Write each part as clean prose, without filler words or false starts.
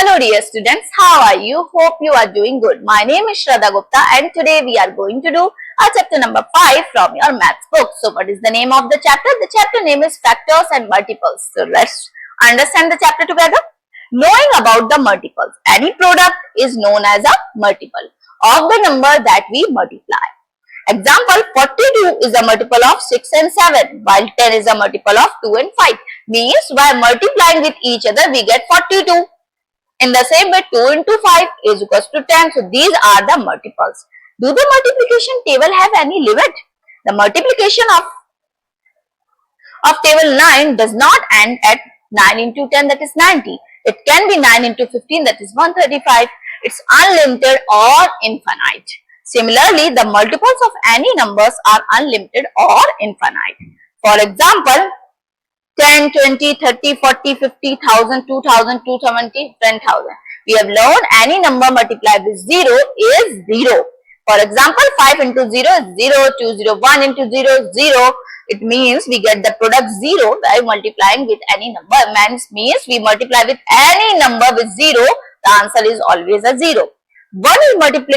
Hello dear students, how are you? Hope you are doing good. My name is Shraddha Gupta and today we are going to do our chapter number 5 from your maths book. So what is the name of the chapter? The chapter name is Factors and Multiples. So let's understand the chapter together. Knowing about the multiples. Any product is known as a multiple of the number that we multiply. Example, 42 is a multiple of 6 and 7 while 10 is a multiple of 2 and 5. Means by multiplying with each other we get 42. In the same way, 2 into 5 is equals to 10. So these are the multiples. Do the multiplication table have any limit? The multiplication of table 9 does not end at 9 into 10, that is 90. It can be 9 into 15, that is 135. It's unlimited or infinite. Similarly, the multiples of any numbers are unlimited or infinite. For example, 10, 20, 30, 40, 50, 1000, 2000, 270, 10,000. We have learned any number multiplied with 0 is 0. For example, 5 into 0 is 0, 201 into 0 is 0. It means we get the product 0 by multiplying with any number. Means we multiply with any number with 0, the answer is always a 0. 1 is multiple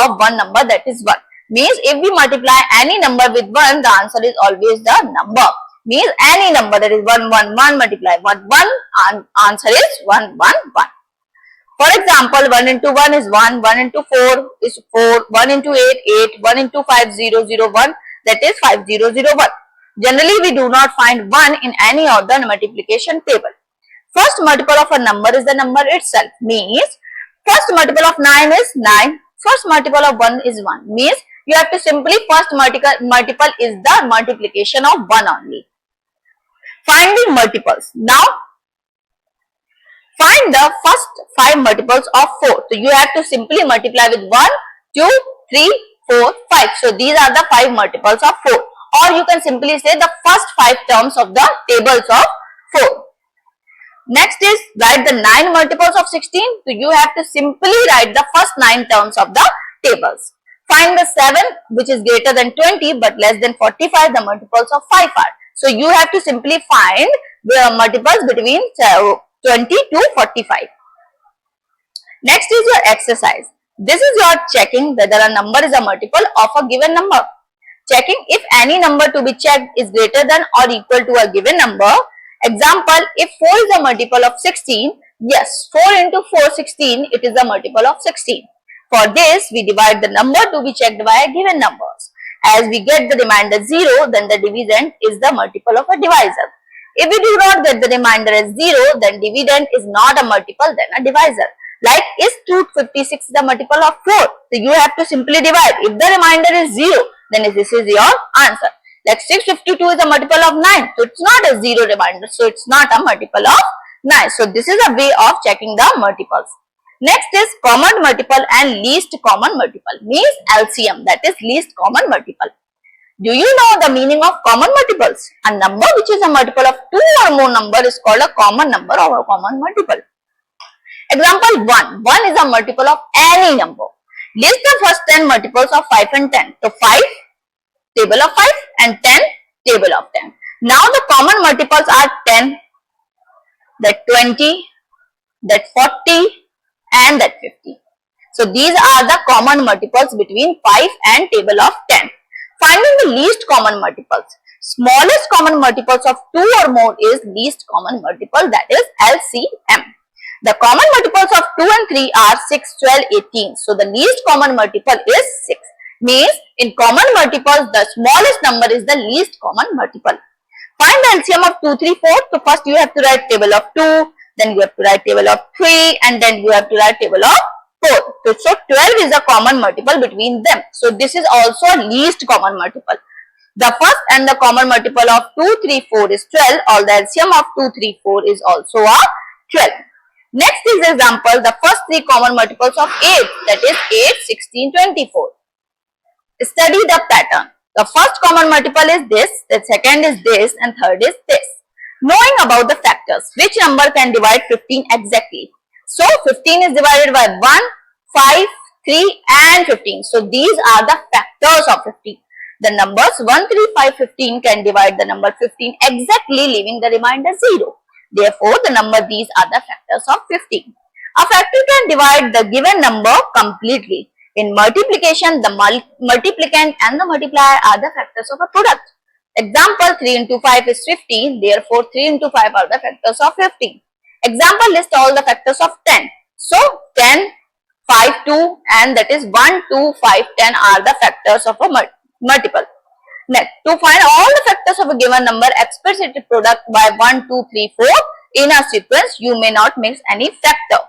of one number, that is 1. Means if we multiply any number with 1, the answer is always the number. Means any number, that is 1, 1, 1 multiply 1, 1, answer is 1, 1, 1. For example, 1 into 1 is 1, 1 into 4 is 4, 1 into 8, 8, 1 into 5, 0, 0, 1, that is 5, 0, 0, 1. Generally, we do not find 1 in any of the multiplication table. First multiple of a number is the number itself. Means, first multiple of 9 is 9, first multiple of 1 is 1. Means, you have to simply first multiple is the multiplication of 1 only. Finding multiples. Now, find the first 5 multiples of 4. So, you have to simply multiply with 1, 2, 3, 4, 5. So, these are the 5 multiples of 4. Or you can simply say the first 5 terms of the tables of 4. Next is write the 9 multiples of 16. So, you have to simply write the first 9 terms of the tables. Find the 7 which is greater than 20 but less than 45. The multiples of 5 are. So, you have to simply find the multiples between 20 to 45. Next is your exercise. This is your checking whether a number is a multiple of a given number. Checking if any number to be checked is greater than or equal to a given number. Example, if 4 is a multiple of 16, yes, 4 into 4, 16, it is a multiple of 16. For this, we divide the number to be checked by a given numbers. As we get the remainder 0, then the dividend is the multiple of a divisor. If we do not get the remainder as 0, then dividend is not a multiple, then a divisor. Like, is 256 the multiple of 4? So, you have to simply divide. If the remainder is 0, then this is your answer. Like, 652 is a multiple of 9. So, it's not a 0 remainder. So, it's not a multiple of 9. So, this is a way of checking the multiples. Next is common multiple and least common multiple. Means LCM, that is least common multiple. Do you know the meaning of common multiples? A number which is a multiple of 2 or more number is called a common number or a common multiple. Example 1. 1 is a multiple of any number. List the first 10 multiples of 5 and 10. So 5, table of 5 and 10, table of 10. Now the common multiples are 10, that 20, that 40 and that 50. So these are the common multiples between 5 and table of 10. Finding the least common multiples. Smallest common multiples of 2 or more is least common multiple, that is LCM. The common multiples of 2 and 3 are 6, 12, 18. So the least common multiple is 6. Means in common multiples, the smallest number is the least common multiple. Find the LCM of 2, 3, 4. So first you have to write table of 2, then you have to write table of 3 and then you have to write table of 4. So 12 is a common multiple between them. So this is also a least common multiple. The first and the common multiple of 2, 3, 4 is 12, or the LCM of 2, 3, 4 is also a 12. Next is example, the first 3 common multiples of 8, that is 8, 16, 24. Study the pattern. The first common multiple is this, the second is this and third is this. Knowing about the factors, which number can divide 15 exactly? So 15 is divided by 1, 5, 3 and 15. So these are the factors of 15. The numbers 1, 3, 5, 15 can divide the number 15 exactly, leaving the remainder 0. Therefore, the number these are the factors of 15. A factor can divide the given number completely. In multiplication, the multiplicand and the multiplier are the factors of a product. Example, 3 into 5 is 15. Therefore, 3 into 5 are the factors of 15. Example, list all the factors of 10. So, 10, 5, 2 and that is 1, 2, 5, 10 are the factors of a multiple. Next, to find all the factors of a given number, express its product by 1, 2, 3, 4 in a sequence. You may not mix any factor.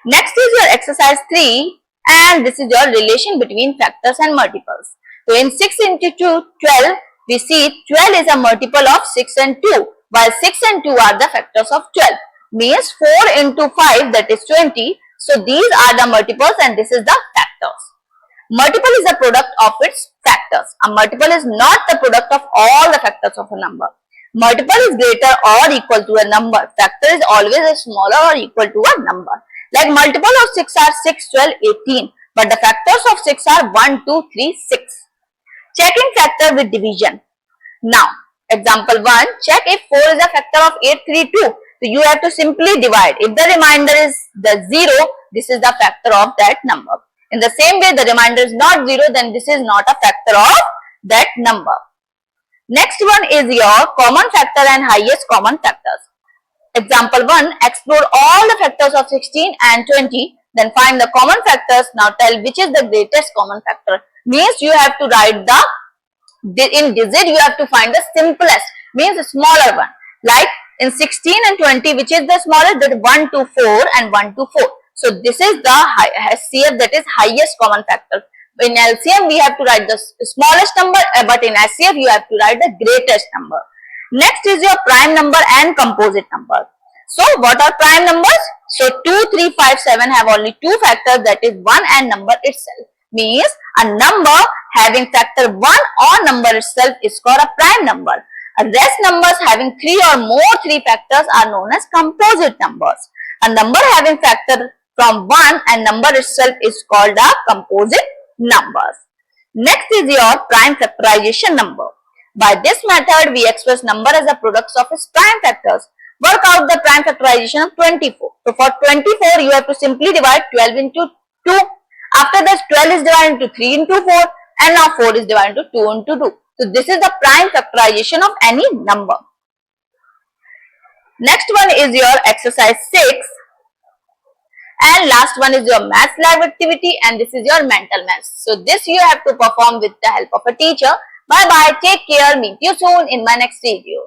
Next is your exercise 3 and this is your relation between factors and multiples. So in 6 into 2, 12, we see 12 is a multiple of 6 and 2 while 6 and 2 are the factors of 12. Means 4 into 5 that is 20. So these are the multiples and this is the factors. Multiple is a product of its factors. A multiple is not the product of all the factors of a number. Multiple is greater or equal to a number. Factor is always smaller or equal to a number. Like multiple of 6 are 6, 12, 18. But the factors of 6 are 1, 2, 3, 6. Checking factor with division. Now, example 1. Check if 4 is a factor of 8, 3, 2. So you have to simply divide. If the remainder is the 0, this is the factor of that number. In the same way, the remainder is not 0, then this is not a factor of that number. Next one is your common factor and highest common factors. Example 1, explore all the factors of 16 and 20, then find the common factors. Now tell which is the greatest common factor. Means you have to write in digit, you have to find the simplest, means the smaller one. Like in 16 and 20, which is the smallest, that 1 to 4 and 1 to 4. So this is the HCF, that is highest common factor. In LCM, we have to write the smallest number, but in HCF, you have to write the greatest number. Next is your prime number and composite number. So what are prime numbers? So 2, 3, 5, 7 have only two factors, that is 1 and number itself. Means a number having factor 1 or number itself is called a prime number. Rest numbers having 3 or more 3 factors are known as composite numbers. A number having factor from 1 and number itself is called a composite numbers. Next is your prime factorization number. By this method, we express number as a product of its prime factors. Work out the prime factorization of 24. So for 24, you have to simply divide 12 into 2. After this, 12 is divided into 3 into 4 and now 4 is divided into 2 into 2. So this is the prime factorization of any number. Next one is your exercise 6. And last one is your math lab activity and this is your mental math. So this you have to perform with the help of a teacher. Bye bye. Take care. Meet you soon in my next video.